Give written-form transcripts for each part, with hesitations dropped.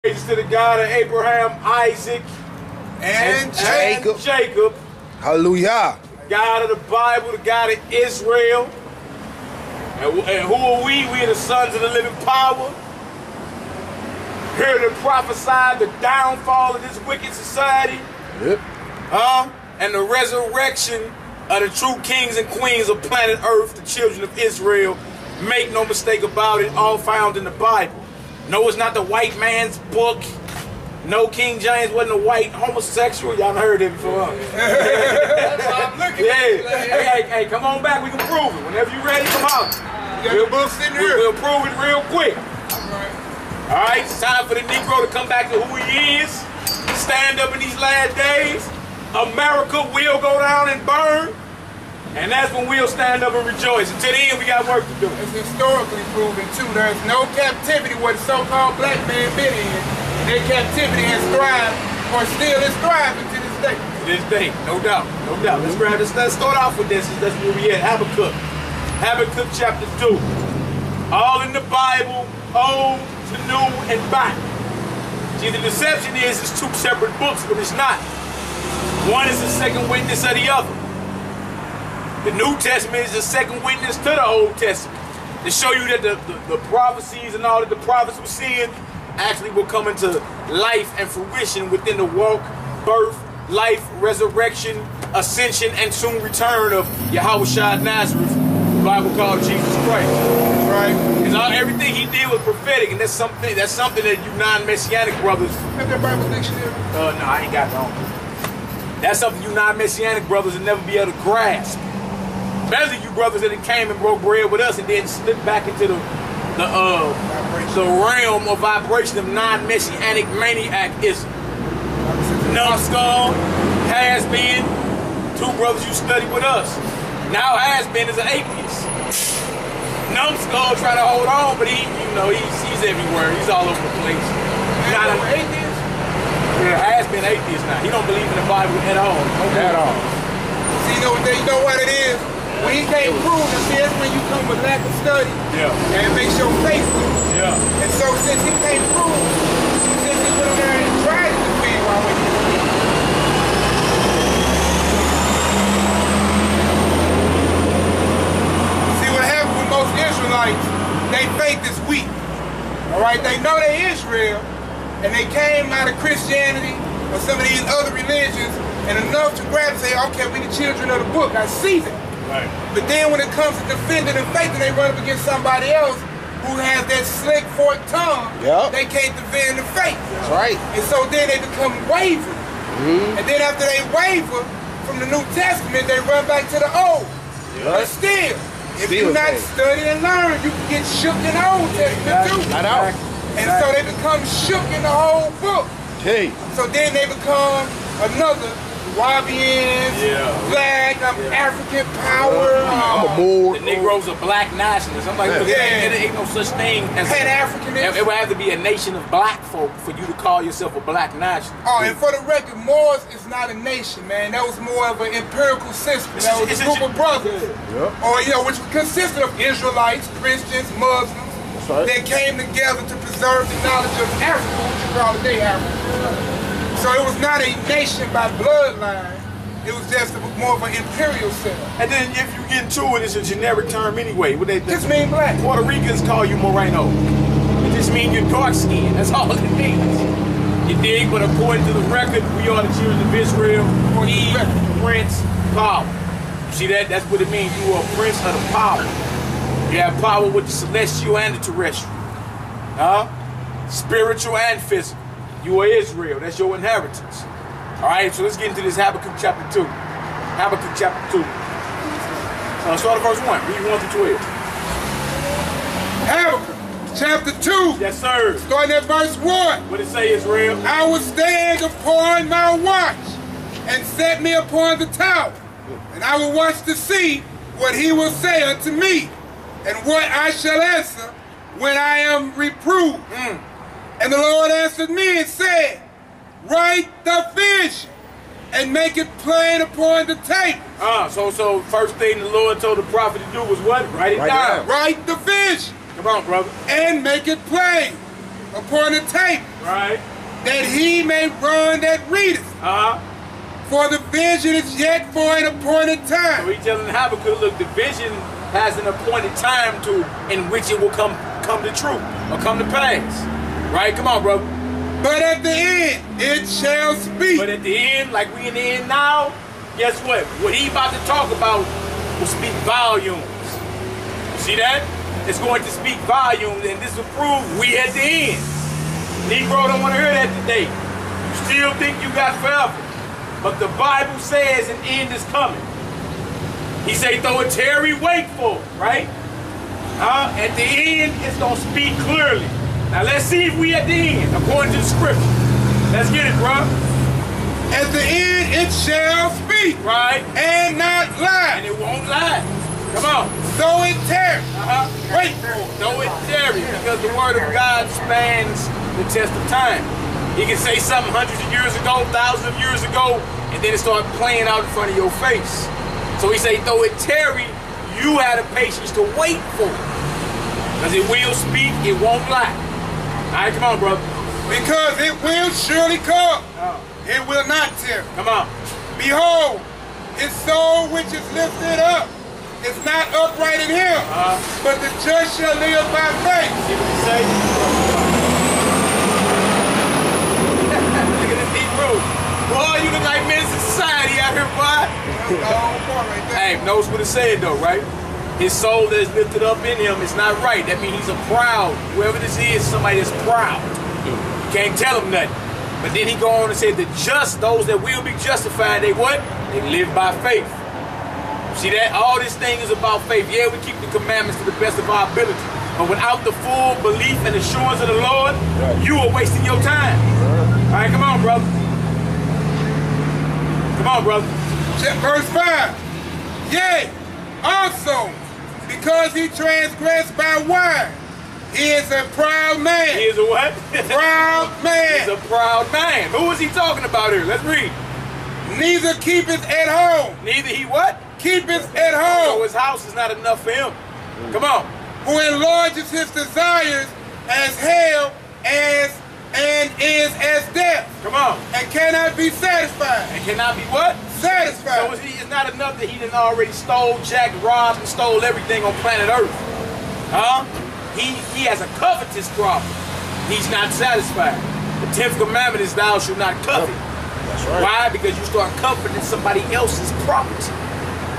Praises to the God of Abraham, Isaac, and Jacob. Hallelujah. God of the Bible, the God of Israel. And who are we? We are the sons of the living power. Here to prophesy the downfall of this wicked society. Yep. And the resurrection of the true kings and queens of planet Earth, the children of Israel. Make no mistake about it, all found in the Bible. No, it's not the white man's book. No, King James wasn't a white homosexual. Y'all heard it before. That's why I'm looking at you. Hey, come on back. We can prove it. Whenever you're ready, come on. We'll We'll prove it real quick. All right, it's time for the Negro to come back to who he is. Stand up in these last days. America will go down and burn. And that's when we'll stand up and rejoice. Until the end, we got work to do. It's historically proven, too. There's no captivity where the so-called black man been in. Their captivity has thrived, or still is thriving to this day. To this day, no doubt, no doubt. Let's grab this. Let's start off with this. That's where we at. Habakkuk. Habakkuk chapter 2. All in the Bible, old to new and back. See, the deception is it's two separate books, but it's not. One is the second witness of the other. The New Testament is the second witness to the Old Testament. To show you that the prophecies and all that the prophets were seeing actually will come into life and fruition within the walk, birth, life, resurrection, ascension, and soon return of Yahushua Nazareth, the Bible called Jesus Christ. Right? Because everything he did was prophetic, and that's something that you non-messianic brothers. Have that Bible dictionary? No, I ain't got no. That's something you non-messianic brothers will never be able to grasp. Especially you brothers that came and broke bread with us and then slipped back into the realm of vibration of non-messianic maniacism. Numbskull, has been, two brothers you studied with us. Now has been is an atheist. Numbskull try to hold on, but he's everywhere. He's all over the place. He's not an atheist. Yeah, has been atheist now. He don't believe in the Bible at all. At all. See, you know what it is? When he can't prove it, see, that's when you come with lack of study. Yeah. And it makes your faith weak. Yeah. And so since he can't prove, since he went over there and tried to defend while we see what happens with most Israelites, their faith is weak. Alright, they know they Israel, and they came out of Christianity or some of these other religions, and enough to grab and say, okay, we the children of the book, I see them. Right. But then when it comes to defending the faith and they run up against somebody else who has that slick forked tongue, they can't defend the faith. That's right. And so then they become wavered. And then after they waver from the New Testament, they run back to the Old. But still, if you not study and learn, you can get shook in the Old Testament too. I know. And so they become shook in the whole book. Hey. So then they become another Wahabians, black, African power. I'm a Moor. The Negroes are black nationalists. I'm like, there ain't no such thing as Pan-Africanism. It would have to be a nation of black folk for you to call yourself a black nationalist. Oh, and for the record, Moors is not a nation, man. That was more of an empirical system. That was a group of brothers, or which consisted of Israelites, Christians, Muslims, that came together to preserve the knowledge of Africa, which you call today Africa. So it was not a nation by bloodline. It was just more of an imperial setup. And then if you get into it, it's a generic term anyway. What they just mean black. Puerto Ricans call you Moreno. It just means you're dark skinned. That's all it means. You dig? But according to the record, we are the children of Israel. He, Prince, power. You see that? That's what it means. You are a prince of the power. You have power with the celestial and the terrestrial. Spiritual and physical. You are Israel. That's your inheritance. All right, so let's get into this Habakkuk chapter 2. Habakkuk chapter 2. Start at verse 1. Read 1 through 12. Habakkuk chapter 2. Yes, sir. Starting at verse 1. What it say, Israel? I will stand upon my watch and set me upon the tower, and I will watch to see what he will say unto me, and what I shall answer when I am reproved. And the Lord answered me and said, write the vision and make it plain upon the table. So first thing the Lord told the prophet to do was what? Write it down. Write the vision. Come on, brother. And make it plain upon the table. Right. That he may run that readeth. For the vision is yet for an appointed time. So he's telling Habakkuk, look, the vision has an appointed time in which it will come to truth or come to pass. Right? Come on, bro. But at the end, it shall speak. But at the end, like we in the end now, guess what? What he about to talk about will speak volumes. You see that? It's going to speak volumes, and this will prove we at the end. Negro don't want to hear that today. You still think you got forever. But the Bible says an end is coming. He say, though it tarry, wait for it, right? At the end, it's going to speak clearly. Now let's see if we at the end, according to the scripture. Let's get it, bro. At the end, it shall speak. Right. And not lie. And it won't lie. Come on. Though it tarry. Wait for it. Though it tarry, because the word of God spans the test of time. He can say something hundreds of years ago, thousands of years ago, and then it start playing out in front of your face. So he say, though it tarry, you have the patience to wait for it. Because it will speak, it won't lie. All right, come on, brother. Because it will surely come. It will not tarry. Come on. Behold, his soul which is lifted up is not upright in him, but the just shall live by faith. See what he say? Look at this Hebrew. Boy, you look like Minister Society out here, boy. Hey, notice what it said though, right? His soul that is lifted up in him is not right. That means he's a proud. Whoever this is, somebody that's proud. You can't tell him nothing. But then he go on and say the just, those that will be justified, they what? They live by faith. See that? All this thing is about faith. Yeah, we keep the commandments to the best of our ability. But without the full belief and assurance of the Lord, you are wasting your time. All right, come on, brother. Come on, brother. Verse 5. Yea, also, because he transgressed by wine, he is a proud man. He is a what? Proud man. He's a proud man. Who is he talking about here? Let's read. Neither keepeth at home. Neither he what? Keepeth at home. So his house is not enough for him. Come on. Who enlarges his desires as hell and is as death. Come on. And cannot be satisfied. And cannot be what? Satisfied. So it's not enough that he done already stole, jacked, robbed, and stole everything on planet Earth. He has a covetous problem. He's not satisfied. The 10th commandment is thou shalt not covet. That's right. Why? Because you start coveting somebody else's property.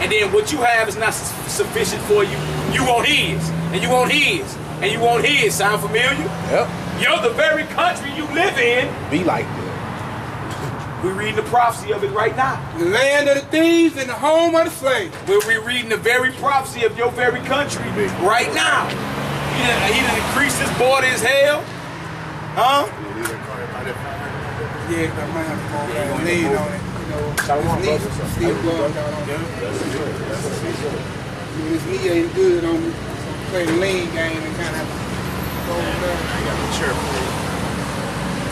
And then what you have is not sufficient for you. You want his, and you want his, and you want his. Sound familiar? Yep. You're the very country you live in. Be like that. We're reading the prophecy of it right now. The land of the thieves and the home of the slaves. We're reading the very prophecy of your very country right now. He done increased his border as hell. Huh? Yeah, I might have to call that lean on it. Still blowing out on it. His knee ain't good on me. So play the lean game and kind of go there. I got the chair for you.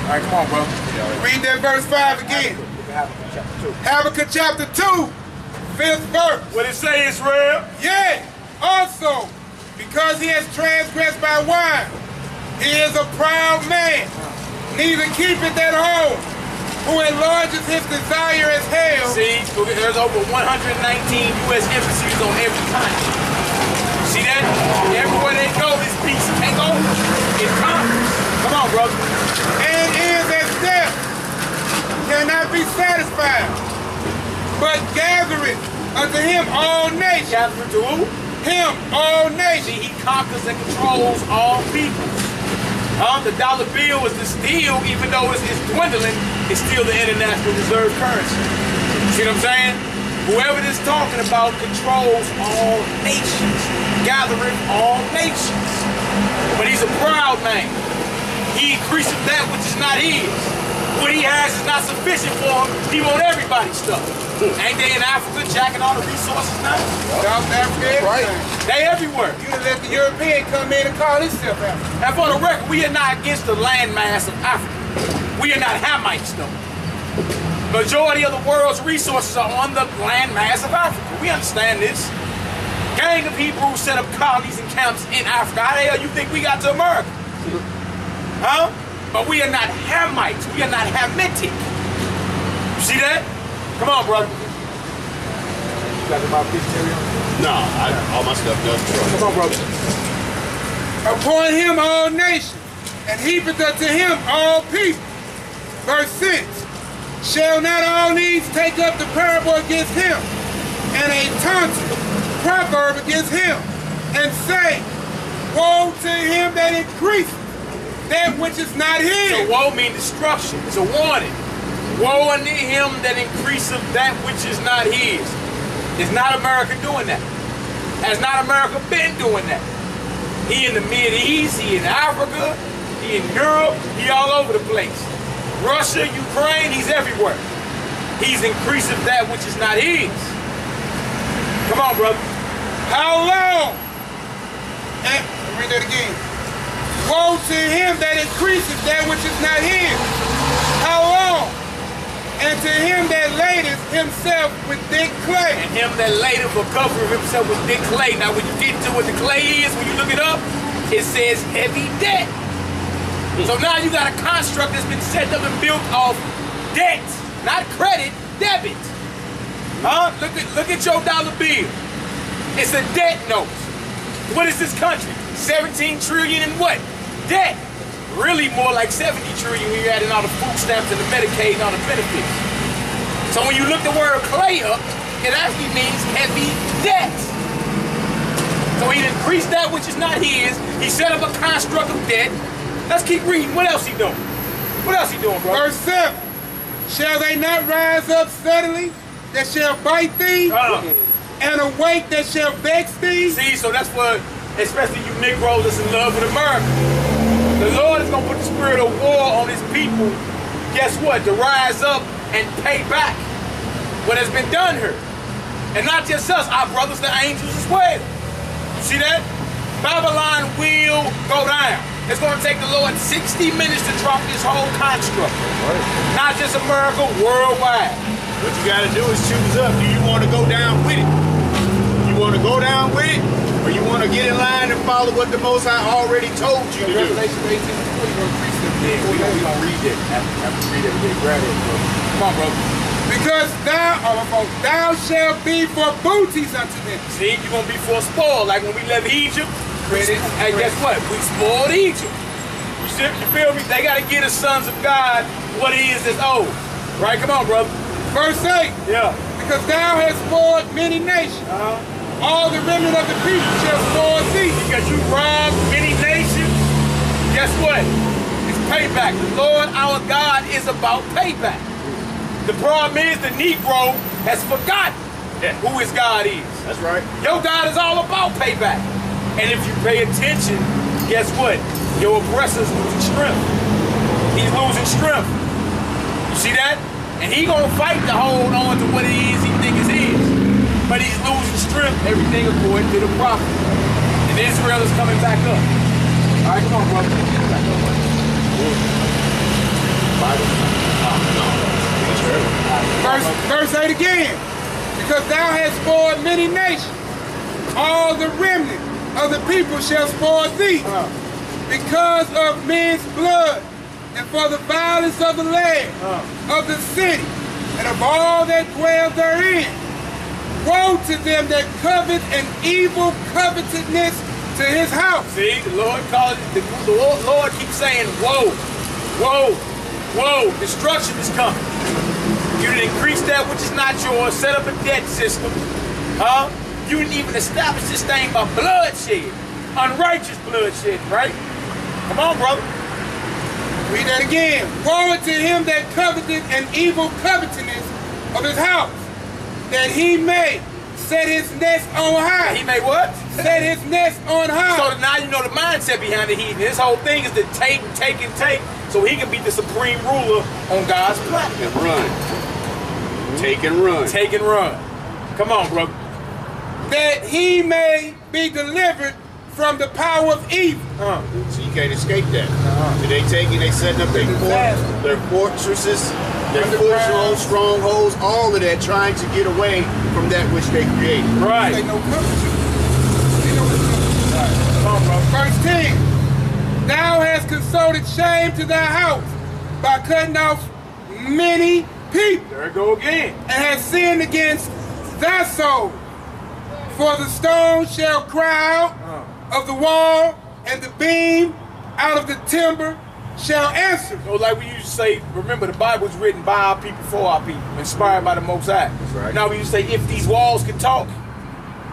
All right, come on, bro. Read that verse 5 again. Habakkuk chapter 2, 5th verse. What it say, Israel? Yea, also, because he has transgressed by wine, he is a proud man, neither keepeth at home, who enlarges his desire as hell. See, there's over 119 U.S. embassies on every continent. See that? Everywhere they go, this beast take over. It conquers. Come on, brother. And is as death, cannot be satisfied, but gathereth unto him all nations. Gathereth to who? Him, all nations. See, he conquers and controls all people. The dollar bill is still, even though it's dwindling, it's still the international reserve currency. See what I'm saying? Whoever this talking about controls all nations, gathering all nations. But he's a proud man. He increases that which is not his. What he has is not sufficient for him. He want everybody's stuff. Ain't they in Africa jacking all the resources now? South Africa, right. everything. They everywhere. You done let the European come in and call himself Africa. And for the record, we are not against the landmass of Africa. We are not Hamites, though. Majority of the world's resources are on the landmass of Africa. We understand this. Gang of Hebrews set up colonies and camps in Africa. How the hell you think we got to America? Huh? But we are not Hamites. We are not Hamitic. You see that? Come on, brother. You got the Bible dictionary on? No, all my stuff does. Come on, brother. Upon him all nations, and heapeth unto him all people. Verse 6. Shall not all these take up the parable against him, and a taunting proverb against him, and say, woe to him that increaseth that which is not his. So woe means destruction. It's a warning. Woe unto him that increaseth that which is not his. Is not America doing that? Has not America been doing that? He in the Mideast, he in Africa, he in Europe, he all over the place. Russia, Ukraine, he's everywhere. He's increaseth that which is not his. Come on, brother. How long? And read that again. Woe to him that increaseth that which is not his. How long? And to him that ladeth himself with thick clay. And him that ladeth or covereth himself with thick clay. Now when you get to what the clay is, when you look it up, it says heavy debt. So now you got a construct that's been set up and built off debt, not credit, debit. Huh? Look at your dollar bill. It's a debt note. What is this country? 17 trillion in what? Debt. Really more like 70 trillion when you're adding all the food stamps and the Medicaid and all the benefits. So when you look the word clay up, it actually means heavy debt. So he increased that which is not his. He set up a construct of debt. Let's keep reading. What else he doing? What else he doing, bro? Verse 7. Shall they not rise up suddenly that shall bite thee? And awake that shall vex thee? See, so that's what, especially you Negroes that's in love with America. The Lord is going to put the spirit of war on his people, guess what? To rise up and pay back what has been done here. And not just us, our brothers, the angels as well. You see that? Babylon will go down. It's going to take the Lord 60 minutes to drop this whole construct. Right. Not just America, worldwide. What you got to do is choose up. Do you want to go down with it? You want to go down with it? Or you want to get in line and follow what the Most High already told you to do? Revelation 18, we're going to read it. After read everything, grab it, bro. Come on, bro. Because thou shalt be for booties unto them. See, you're going to be for spoil. Like when we left Egypt, and guess what? We spoiled Egypt. You feel me? They got to give the sons of God what it is that's owed. Right? Come on, brother. Verse 8. Yeah. Because thou hast spoiled many nations. All the remnant of the people shall spoil thee. Because you robbed many nations, guess what? It's payback. The Lord our God is about payback. The problem is the Negro has forgotten who his God is. That's right. Your God is all about payback. And if you pay attention, guess what? Your oppressor's losing strength. He's losing strength. You see that? And he gonna fight to hold on to what it is he thinks is his. But he's losing strength, everything according to the prophet. And Israel is coming back up. All right, come on, brother. Verse 8 again. Because thou hast spoiled many nations, all the remnant of the people shall spoil thee, because of men's blood, and for the violence of the land, of the city, and of all that dwell therein. Woe to them that covet an evil covetousness to his house. See, the Lord calls it, the Lord keeps saying, woe, woe, woe, destruction is coming. You didn't increase that which is not yours, set up a debt system. You didn't even establish this thing by bloodshed, unrighteous bloodshed, right? Come on, brother. Read that again. Woe to him that coveteth an evil covetousness of his house, that he may set his nest on high. He may what? Set his nest on high. So now you know the mindset behind the heathen. His whole thing is to take and take and take so he can be the supreme ruler on God's planet. And run. Take and run. Take and run. Come on, bro. That he may be delivered from the power of evil. So you can't escape that. So they taking, they setting up their fortresses, their footholds, strongholds, all of that, trying to get away from that which they created. Right. They know coverage. They know what's coming. Come on, bro. Verse 10. Thou hast consulted shame to thy house by cutting off many people. There it go again. And hast sinned against thy soul. For the stone shall cry out of the wall, and the beam out of the timber shall answer. So like we used to say, remember the Bible was written by our people, for our people, inspired by the Most High. That's right. Now we used to say, if these walls could talk,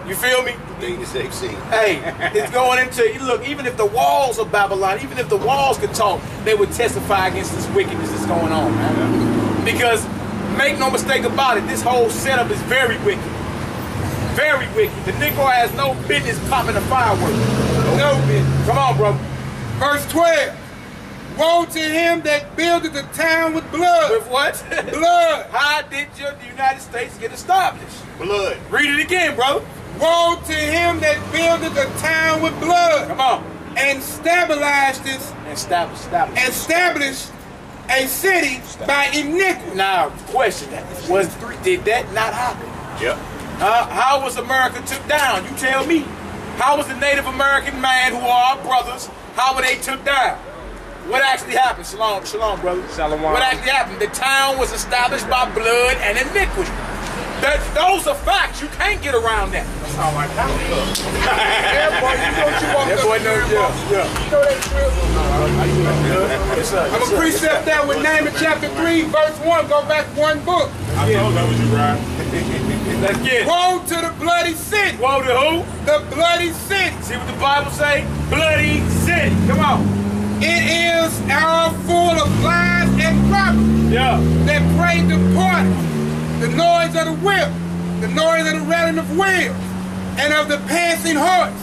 you feel me? Things they've seen. Hey, it's going into, look, even if the walls of Babylon, even if the walls could talk, they would testify against this wickedness that's going on, man. Because, make no mistake about it, this whole setup is very wicked. Very wicked. The Negro has no business popping a firework. No business. Come on, bro. Verse 12. Woe to him that builded the town with blood. With what? Blood. How did the United States get established? Blood. Read it again, bro. Woe to him that builded the town with blood. Come on. And stabilized this. Established a city by iniquity. Now, question that. Did that not happen? Yep. How was America took down? You tell me. How was the Native American man, who are our brothers, how were they took down? What actually happened? Shalom, shalom, brother. Shalom. What actually happened? The town was established by blood and iniquity. Those are facts. You can't get around that. That's how I count it. Yeah, boy, you know what you want. That boy knows, yeah. You know that drill. I'm going to precept that with Nehemiah chapter 3, verse 1. Go back one book. I told that was you, Ryan. Let's get it. Woe to the bloody city. Woe to who? The bloody city. See what the Bible say? Bloody city. Come on. It is all full of lies and robbery. Yeah. That pray the party, the noise of the whip, the noise of the rattling of wheels, and of the passing horse,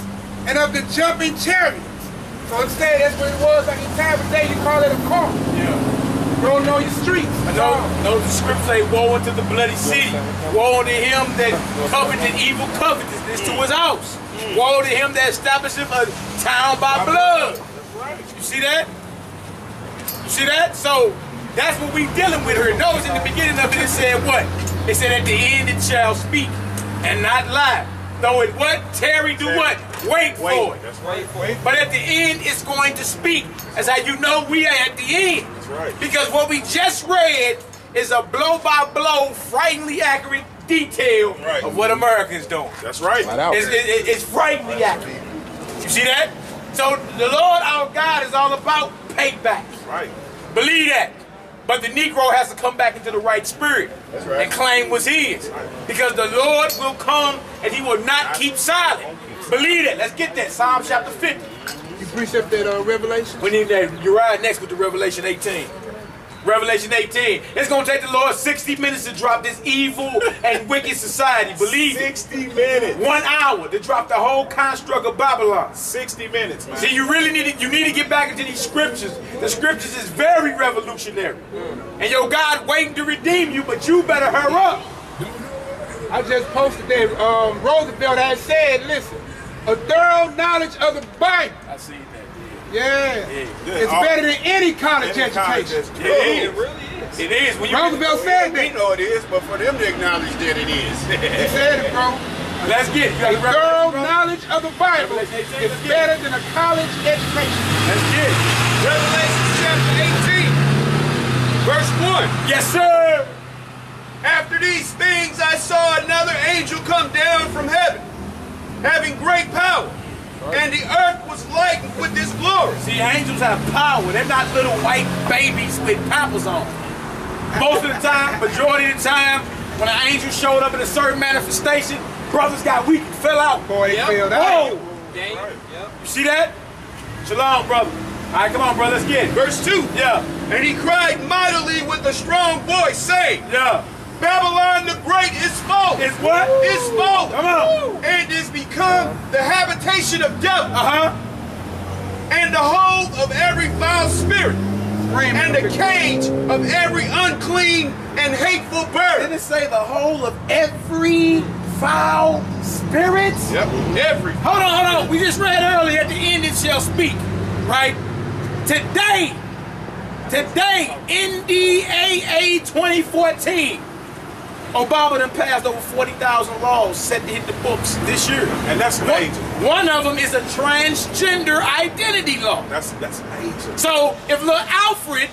and of the jumping chariots. So instead, that's what it was like in time of day, you call it a car. Yeah. You don't know your streets. I know the scripture say, woe unto the bloody city. Woe unto him that coveted evil covetousness to his house. Woe to him that establisheth a town by blood. You see that? You see that? So that's what we dealing with here. Notice in the beginning of it, it said what? It said at the end it shall speak and not lie. Though it what? Tarry do what? Wait for it. That's right. But at the end it's going to speak. That's how you know we are at the end. That's right. Because what we just read is a blow-by-blow, frighteningly accurate detail of what America is doing. That's right. It's frighteningly accurate. You see that? So the Lord our God is all about payback. Right. Believe that. But the Negro has to come back into the right spirit and claim what's his. Because the Lord will come and he will not keep silent. Believe that. Let's get that. Psalm chapter 50. You precept that Revelation? We need that. You're right next with the Revelation 18. Revelation 18. It's going to take the Lord 60 minutes to drop this evil and wicked society. Believe it. 60 minutes. 1 hour to drop the whole construct of Babylon. 60 minutes, man. See, you really need to get back into these scriptures. The scriptures is very revolutionary. And your God waiting to redeem you, but you better hurry up. I just posted that Roosevelt had said, listen, a thorough knowledge of the Bible. I see that. Yeah. It's better than any college education. It really is. It is. When you Roosevelt said that. We know it is, but for them to acknowledge that it is. He said it, bro. Let's get it. A thorough knowledge of the Bible is better than a college education. Let's get it. Revelation chapter 18, verse 1. Yes, sir. After these things I saw another angel come down from heaven, having great power, and the earth was lightened with his glory. See, angels have power. They're not little white babies with pampers on. Most of the time, majority of the time, when an angel showed up in a certain manifestation, brothers got weak and fell out. Boy, they fell out. You see that? Shalom, brother. All right, come on, brother. Let's get it. Verse 2. Yeah. And he cried mightily with a strong voice, saying, Yeah. Babylon the Great is full. Is what? Is full. Come on. And is become the habitation of devils. And the hold of every foul spirit. And the cage of every unclean and hateful bird. Didn't it say the whole of every foul spirit? Yep. Every. Hold on. We just read earlier, at the end it shall speak. Right? Today, NDAA 2014. Obama done passed over 40,000 laws set to hit the books this year. And that's major. One of them is a transgender identity law. That's major. So if little Alfred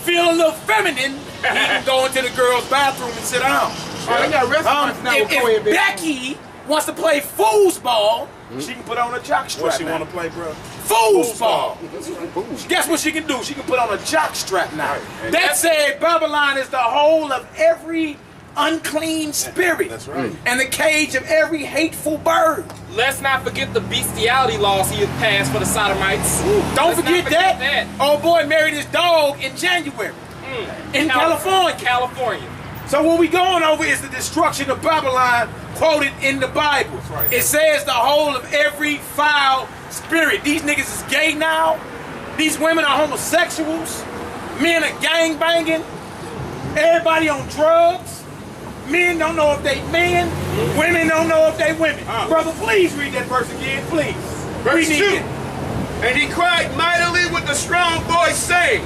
feel a little feminine, he can go into the girls' bathroom and sit down. Oh, they got restaurants now with If Becky wants to play foosball, she can put on a jock strap. What she want to play, bro? Foosball. Guess what she can do? She can put on a jock strap now. That said, Babylon is the whole of every unclean spirit. That's right. And the cage of every hateful bird. Let's not forget the bestiality laws he has passed for the sodomites. Don't forget that. Old boy married his dog in January in California. So what we going over is the destruction of Babylon quoted in the Bible. Right. It says the whole of every foul spirit. These niggas is gay now. These women are homosexuals. Men are gang banging. Everybody on drugs. Men don't know if they men. Women don't know if they women. Brother, please read that verse again, please. Verse 2. And he cried mightily with a strong voice, saying,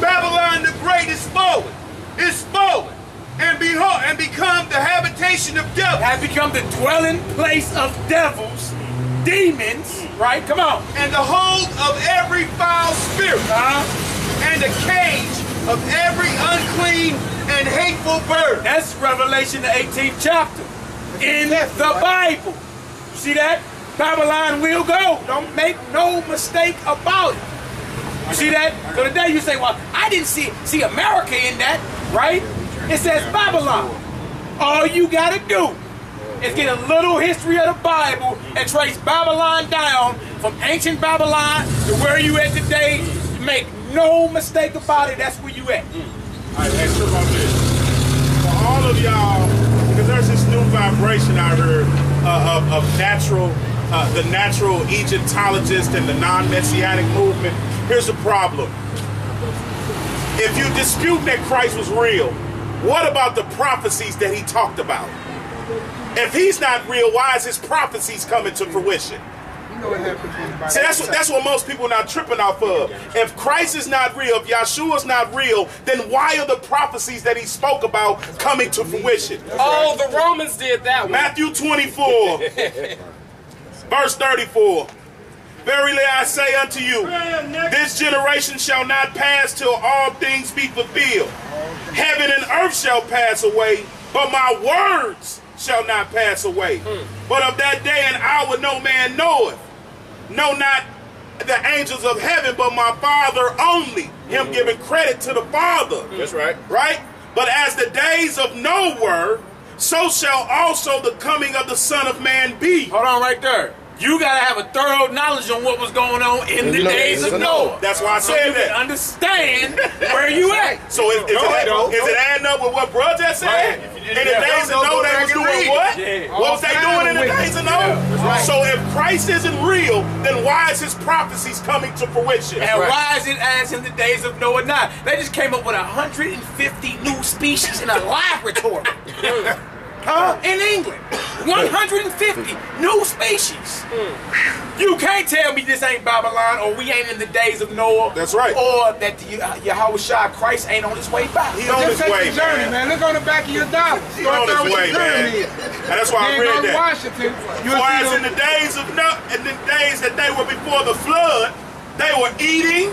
Babylon the great is fallen, and behold, and become the habitation of devils. Has become the dwelling place of devils, demons, right? Come on. And the hold of every foul spirit, and the cage of every unclean and hateful bird. That's Revelation the 18th chapter in the Bible. You see that? Babylon will go. Don't make no mistake about it. You see that? So today you say, well, I didn't see America in that, right? It says Babylon. All you gotta do is get a little history of the Bible and trace Babylon down from ancient Babylon to where you at today. Make no mistake about it, that's where you at. Alright, extra about this. For all of y'all, because there's this new vibration I heard of the natural Egyptologist and the non-messianic movement. Here's the problem. If you dispute that Christ was real, what about the prophecies that he talked about? If he's not real, why is his prophecies coming to fruition? You know what happens. See, that's what most people are not tripping off of. If Christ is not real, if Yahshua's not real, then why are the prophecies that he spoke about coming to fruition? Oh, the Romans did that one. Matthew 24, verse 34. Verily I say unto you, this generation shall not pass till all things be fulfilled. Heaven and earth shall pass away, but my words shall not pass away. But of that day and hour no man knoweth, no, not the angels of heaven, but my Father only. Him giving credit to the Father. That's right. Right? But as the days of Noah were, so shall also the coming of the Son of Man be. Hold on right there. You gotta have a thorough knowledge on what was going on in the days of Noah. That's why I So said you can that. understand where you at. So is it adding up with what bro just said? In the days of Noah, they was doing what? Yeah. What was they doing in the days of Noah? So if Christ isn't real, then why is his prophecies coming to fruition? And why is it as in the days of Noah not? They just came up with 150 new species in a laboratory. In England. 150 new species. You can't tell me this ain't Babylon or we ain't in the days of Noah. That's right. Or that Yahushua Christ ain't on his way back. He on his Just take way, the journey, man. Look on the back of your dollar. He on his way, man. And that's why I read that. Washington. For as in the days of Noah, in the days that they were before the flood, they were eating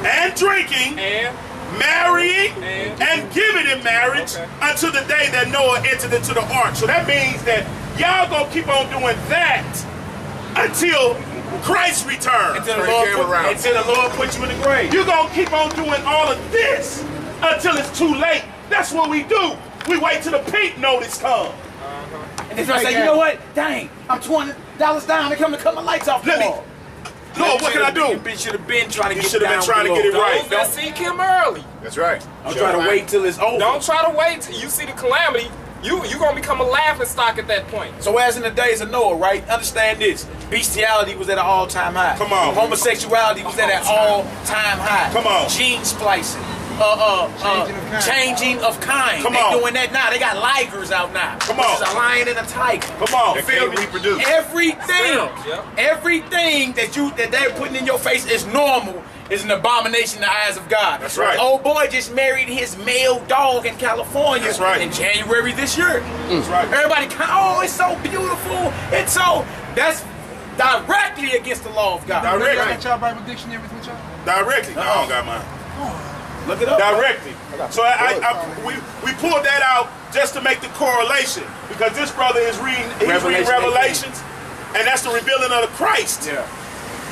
and drinking And marrying and giving in marriage until the day that Noah entered into the ark. So that means that y'all gonna keep on doing that until Christ returns. Until the Lord put you in the grave. You're gonna keep on doing all of this until it's too late. That's what we do. We wait till the pink notice comes. And then I say, you know what? Dang, I'm $20 down. They come to cut my lights off tomorrow. Lord, what can I do? You should have been trying to You get should have been trying to get it right. don't seek him early. That's right. I'm trying to wait till it's over. Don't try to wait till you see the calamity. You're going to become a laughing stock at that point. So as in the days of Noah, right? Understand this. Bestiality was at an all-time high. Come on. Homosexuality was at an all-time high. Come on. Gene splicing. Changing of kind. Come They on. doing that now. They got ligers out now. Come on. Which is a lion and a tiger. Come on. They can't reproduce. Everything, Yep. everything that they're putting in your face is normal is an abomination in the eyes of God. That's right. Old boy just married his male dog in California That's right. in January this year. That's right. Everybody, oh, it's so beautiful. It's so, that's directly against the law of God. Directly. Y'all got y'all Bible dictionaries with y'all? Directly. No, I don't got mine. Look it up. Directly. So we pulled that out just to make the correlation, because this brother is reading Revelations, and that's the revealing of the Christ. Yeah.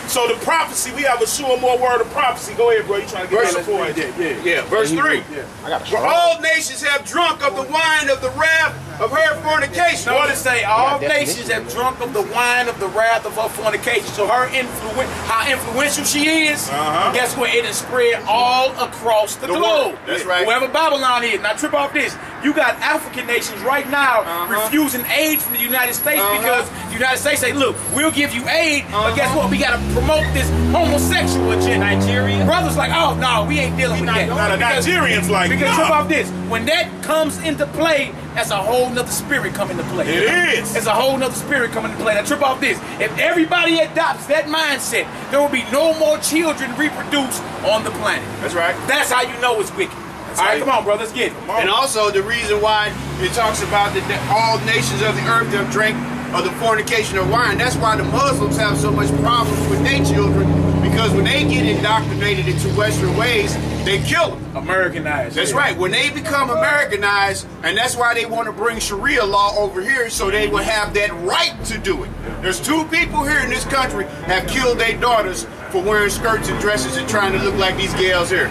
So the prophecy, we have a sure more word of prophecy. Go ahead, bro. You trying to get Verse that point? Yeah. Verse 3. For all nations have drunk of the wine of the wrath of her fornication. What it say? All nations have drunk of the wine of the wrath of her fornication. So her influence, how influential she is, guess what? It is spread all across the globe. That's right. Wherever Babylon is. Now trip off this. You got African nations right now refusing aid from the United States because the United States say, look, we'll give you aid, but guess what? We got to promote this homosexual agenda. Nigeria. Brothers like, oh, no, we ain't dealing with that. Now the Nigerians like, because trip off this. When that comes into play, that's a whole nother spirit come into play. It is. It's a whole nother spirit coming into play. Now trip off this. If everybody adopts that mindset, there will be no more children reproduced on the planet. That's right. That's how you know it's wicked. All right, come on, brother, let's get it. And also the reason why it talks about that all nations of the earth have drank of the fornication of wine. That's why the Muslims have so much problems with their children, because when they get indoctrinated into Western ways, they kill them. Americanized. That's right. When they become Americanized, and that's why they want to bring Sharia law over here, so they will have that right to do it. There's 2 people here in this country have killed their daughters for wearing skirts and dresses and trying to look like these gals here.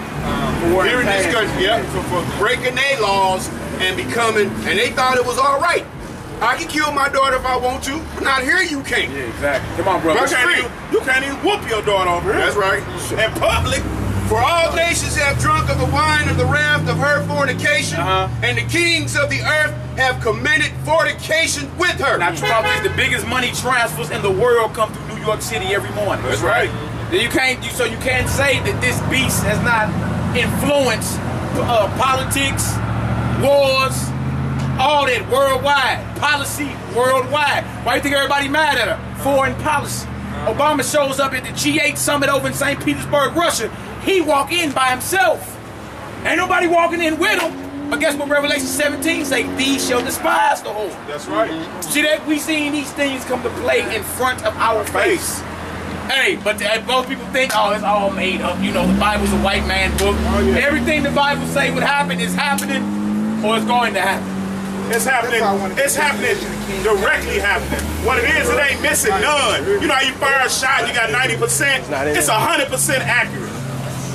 Here in this country, for breaking their laws and becoming, and they thought it was all right. I can kill my daughter if I want to. Not here, you can't. Yeah, exactly. Come on, brother. You can't even whoop your daughter over here. That's right. In public. For all nations have drunk of the wine of the wrath of her fornication, and the kings of the earth have committed fornication with her. Now, Trump is the biggest money transfers in the world come through New York City every morning. That's right. You can't say that this beast has not influenced politics, wars, all that worldwide, policy worldwide. Why do you think everybody mad at her? Foreign policy. Obama shows up at the G8 summit over in St. Petersburg, Russia. He walk in by himself. Ain't nobody walking in with him. But guess what Revelation 17 say? These shall despise the whole. That's right. See that? We seen these things come to play in front of our face. Hey, but most people think, oh, it's all made up. You know, the Bible's a white man book. Everything the Bible say would happen is happening, or it's going to happen. It's happening. It's happening. Directly happening. What it is, it ain't missing none. You know how you fire a shot, you got 90%. It's 100% accurate.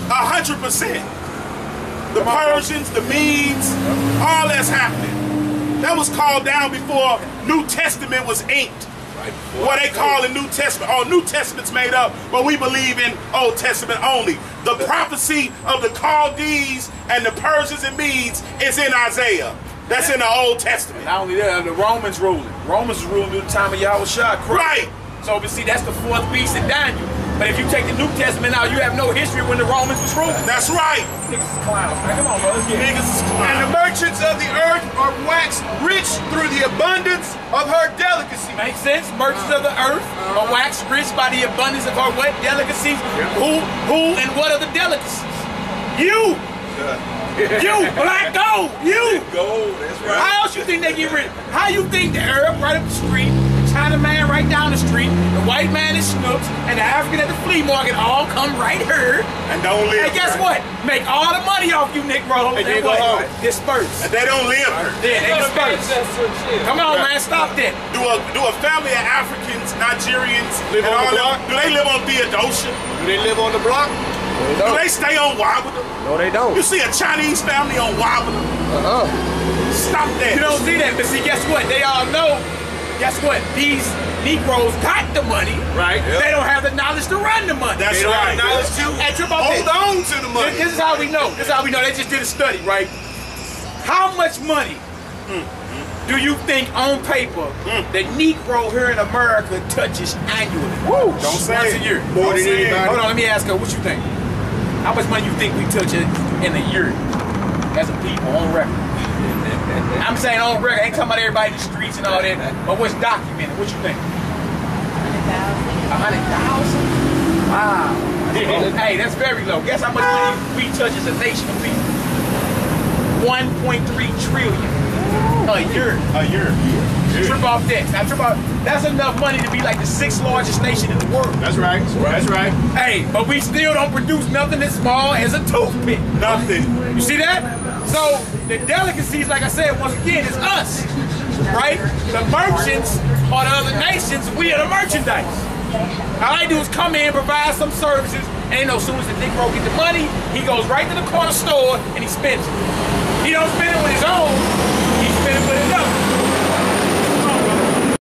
100%. The Persians, the Medes, all that's happening. That was called down before New Testament was inked. What they call the New Testament. Oh, New Testament's made up, but we believe in Old Testament only. The prophecy of the Chaldees and the Persians and Medes is in Isaiah. That's in the Old Testament. Not only that, the Romans ruling. Romans was ruling through the time of Yahushua. Right. So, but see, that's the 4th beast in Daniel. But if you take the New Testament out, you have no history when the Romans was ruling. That's right. Niggas is clowns, man. Come on, bro. Let's get it. Niggas is And clowns. the merchants of the earth are waxed rich through the abundance of her delicacy. Makes sense? Merchants of the earth are waxed rich by the abundance of her what? Delicacies. Who and what are the delicacies? You! You! Black gold! You! Gold, that's right. How else you think they get rich? How you think the Arab right up the street, the China man right down the street, the white man is Snooks, and the African at the flea market all come right here? And don't live. And guess what? Make all the money off you, Negro. And they go home. Disperse. And they don't live here. Yeah, they disperse. Come on, man, stop that. Do a family of Africans, Nigerians, Live and on all the them, block? do they live on Theodosia? Do they live on the block? Do they stay on Wabada? No, they don't. You see a Chinese family on Wabada? Stop that. You don't see that, but see, guess what? They all know, guess what? These Negroes got the money. Right. They don't have the knowledge to run the money. That's They don't have right. knowledge to And trip off hold this. on to the money. This is how we know. This is how we know. They just did a study, right? How much money do you think on paper the Negro here in America touches annually? Woo, don't say Once it. a year. More than Don't say it. anybody. Hold on, let me ask her, what you think? How much money you think we touch in a year as a people on record? I'm saying on record, I ain't talking about everybody in the streets and all that, but what's documented? What you think? 100,000. 100,000? Wow. Hey, that's very low. Guess how much money we touch as a nation of people? 1.3 trillion a year. A year. Trip off that. Now trip off. That's enough money to be like the 6th largest nation in the world. That's right. That's right. Hey, but we still don't produce nothing as small as a toothpick. Nothing. You see that? So the delicacies, like I said, once again, is us, right? The merchants are the other nations. We are the merchandise. All I do is come in, provide some services, and as soon as the Negro get the money, he goes right to the corner store and he spends it. He don't spend it with his own.